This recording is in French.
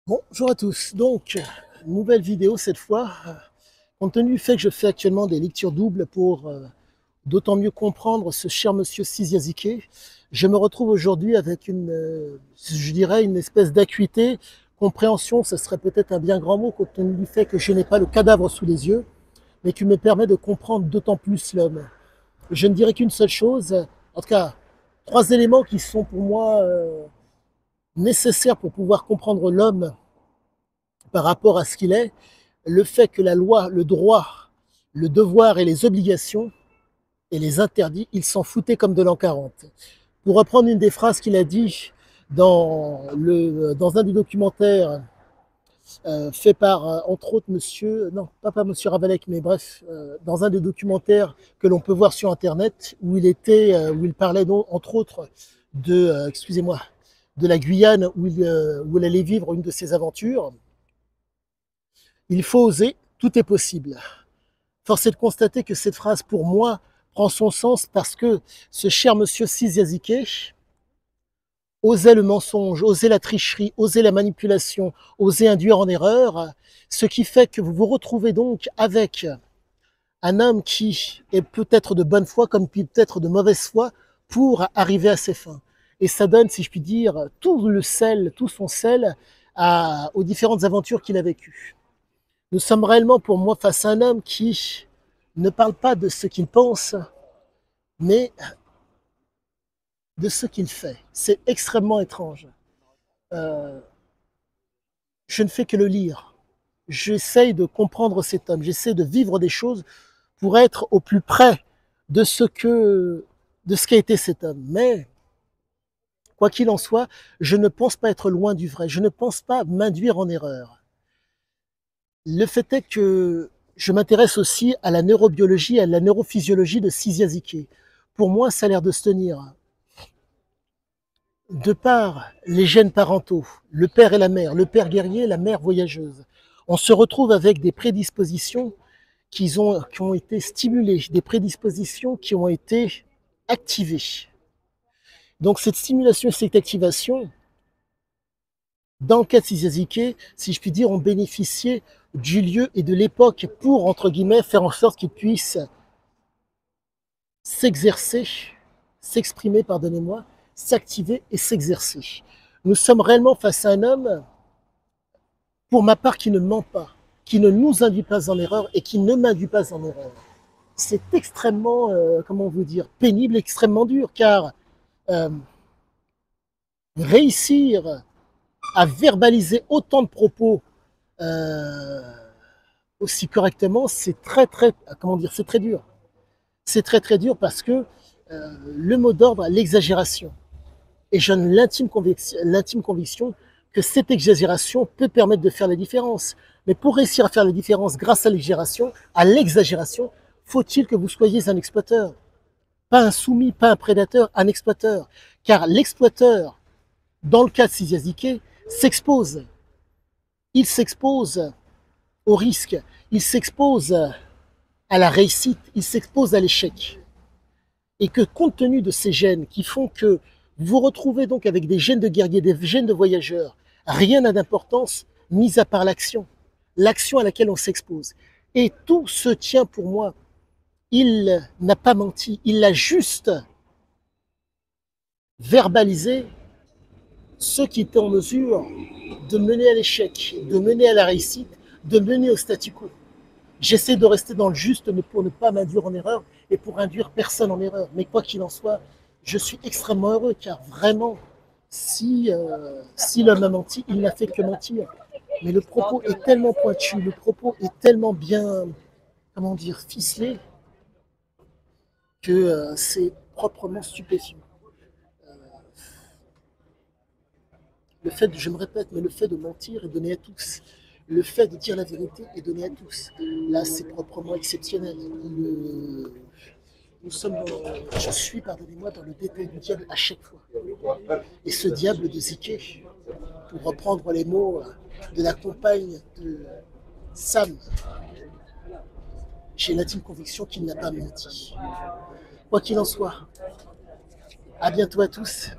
Bonjour à tous. Donc, nouvelle vidéo cette fois. Compte tenu du fait que je fais actuellement des lectures doubles pour d'autant mieux comprendre ce cher monsieur Siziazike, je me retrouve aujourd'hui avec je dirais, une espèce d'acuité, compréhension, ce serait peut-être un bien grand mot, compte tenu du fait que je n'ai pas le cadavre sous les yeux, mais qui me permet de comprendre d'autant plus l'homme. Je ne dirais qu'une seule chose, en tout cas, trois éléments qui sont pour moi nécessaires pour pouvoir comprendre l'homme par rapport à ce qu'il est, le fait que la loi, le droit, le devoir et les obligations et les interdits, il s'en foutait comme de l'an 40. Pour reprendre une des phrases qu'il a dit dans un des documentaires fait par, entre autres, monsieur, non, pas monsieur Ravalek, mais bref, dans un des documentaires que l'on peut voir sur Internet, où il parlait, entre autres, excusez-moi, de la Guyane, où il allait vivre une de ses aventures. Il faut oser, tout est possible. Force est de constater que cette phrase, pour moi, prend son sens parce que ce cher monsieur Siziazike osait le mensonge, osait la tricherie, osait la manipulation, osait induire en erreur, ce qui fait que vous vous retrouvez donc avec un homme qui est peut-être de bonne foi comme peut-être de mauvaise foi pour arriver à ses fins. Et ça donne, si je puis dire, tout le sel, tout son sel aux différentes aventures qu'il a vécues. Nous sommes réellement, pour moi, face à un homme qui ne parle pas de ce qu'il pense, mais de ce qu'il fait. C'est extrêmement étrange. Euh, je ne fais que le lire. J'essaye de comprendre cet homme. J'essaie de vivre des choses pour être au plus près de de ce qu'a été cet homme. Mais, quoi qu'il en soit, je ne pense pas être loin du vrai. Je ne pense pas m'induire en erreur. Le fait est que je m'intéresse aussi à la neurobiologie, à la neurophysiologie de Siziazike. Pour moi, ça a l'air de se tenir. De par les gènes parentaux, le père et la mère, le père guerrier, la mère voyageuse, on se retrouve avec des prédispositions qui ont été stimulées, des prédispositions qui ont été activées. Donc cette stimulation et cette activation, dans le cas de Siziazike, si je puis dire, ont bénéficié du lieu et de l'époque pour, entre guillemets, faire en sorte qu'il puisse s'exercer, s'exprimer, pardonnez-moi, s'activer et s'exercer. Nous sommes réellement face à un homme, pour ma part, qui ne ment pas, qui ne nous induit pas en erreur et qui ne m'induit pas en erreur. C'est extrêmement, comment vous dire, pénible, extrêmement dur, car euh, réussir à verbaliser autant de propos euh, aussi correctement, c'est comment dire, c'est très dur. C'est très dur parce que le mot d'ordre, l'exagération. Et j'ai l'intime conviction que cette exagération peut permettre de faire la différence. Mais pour réussir à faire la différence grâce à l'exagération, faut-il que vous soyez un exploiteur. Pas un soumis, pas un prédateur, un exploiteur. Car l'exploiteur, dans le cas de Siziazike, s'expose. Il s'expose au risque, il s'expose à la réussite, il s'expose à l'échec. Et que compte tenu de ces gènes qui font que vous vous retrouvez donc avec des gènes de guerrier, des gènes de voyageurs, rien n'a d'importance, mis à part l'action, l'action à laquelle on s'expose. Et tout se tient pour moi. Il n'a pas menti, il a juste verbalisé ce qui était en mesure de mener à l'échec, de mener à la réussite, de mener au statu quo. J'essaie de rester dans le juste pour ne pas m'induire en erreur et pour induire personne en erreur. Mais quoi qu'il en soit, je suis extrêmement heureux car vraiment, si l'homme a menti, il n'a fait que mentir. Mais le propos est tellement pointu, le propos est tellement bien, comment dire, ficelé que c'est proprement stupéfiant. Le fait, je me répète, mais le fait de mentir est donné à tous. Le fait de dire la vérité est donné à tous. Là, c'est proprement exceptionnel. Je suis, pardonnez-moi, dans le détail du diable à chaque fois. Et ce diable de Zike, pour reprendre les mots de la compagne de Sam, j'ai l'intime conviction qu'il n'a pas menti. Quoi qu'il en soit, à bientôt à tous.